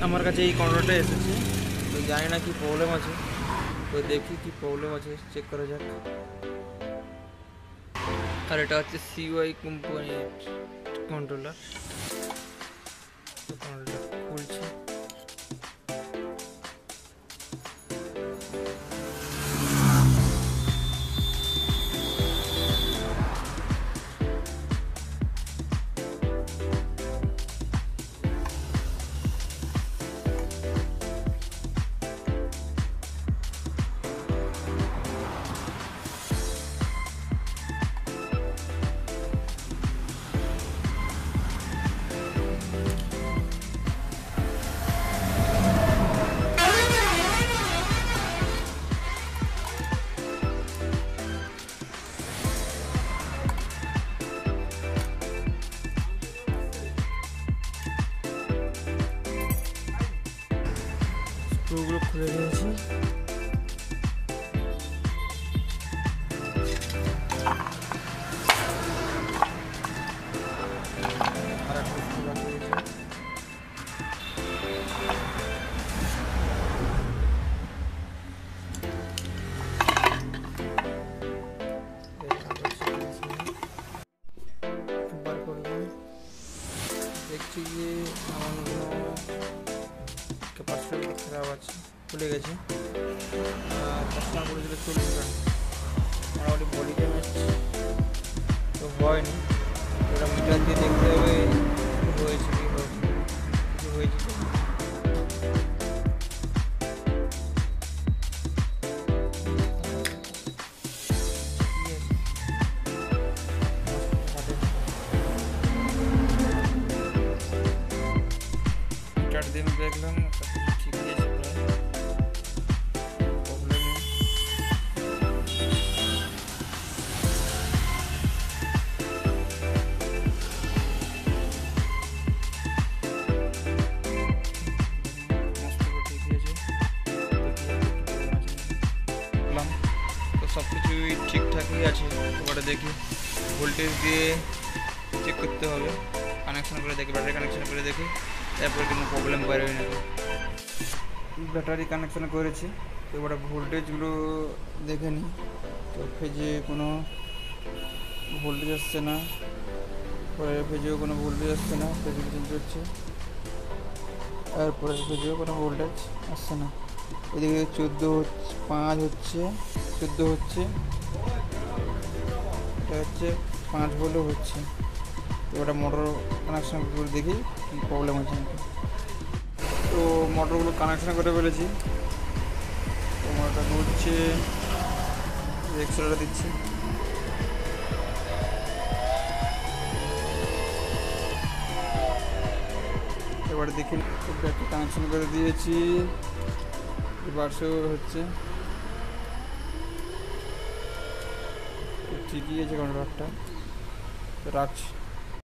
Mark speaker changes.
Speaker 1: আমার কাছে এই কন্ট্রোলটা এসেছে, তো জানি না কি প্রবলেম আছে, তো দেখি কি প্রবলেম আছে, চেক করা যাক। আর এটা হচ্ছে সিওয়াই কোম্পানির কন্ট্রোলার, তো কন্ট্রোলার খুলছি। স্ক্রুগুলো খুলে দিয়েছি। আর একটা স্ক্রু বাকি রয়েছে। বার করলাম, দেখছি যে আমার ক্যাপাসিটারগুলো খারাপ আছে, খুলে গেছে। কাস্টমার বলেছিল 40 গ্রাম, মোটামুটি বডি ড্যামেজ তো হয়নি। ওটা মিটার দিয়ে দেখতে হবে হয়েছে কি হয়েছে, কিছু হয়েছে তো। মিটার দিয়ে দেখলাম ঠিকই আছে, প্রায় প্রবলেম নেই। তো সব কিছুই ঠিকঠাকই আছে। এবারে দেখি ভোল্টেজ দিয়ে চেক করতে হবে, কানেকশন করে দেখি, ব্যাটারি কানেকশন করে দেখি, তারপরে কোনো প্রবলেম বেরোয় নাকি। ব্যাটারি কানেকশন করেছি, তো এবারে ভোল্টেজগুলো দেখে নিই। তো ফেজে কোনো ভোল্টেজ আসছে না, পরের ফেজেও কোনো ভোল্টেজ আসছে না, ফেজ চেঞ্জ হচ্ছে, আর পরের ফেজেও কোনো ভোল্টেজ আসছে না। এদিকে 14.5 হচ্ছে, 14 হচ্ছে, এটা হচ্ছে 5 বলেও হচ্ছে। তো ওটা মোটর কানেকশান করে দেখি কী প্রবলেম হচ্ছে নাকি। তো মোটরগুলো কানেকশান করে ফেলেছি, তো মোটরটা ঘুরছে, এক্সট্রাটা দিচ্ছি। এবারে দেখি, ব্যাটারি কানেকশান করে দিয়েছি, রিভার্সও হচ্ছে, ঠিকই আছে কন্ট্রোলারটা, তো রাখছি।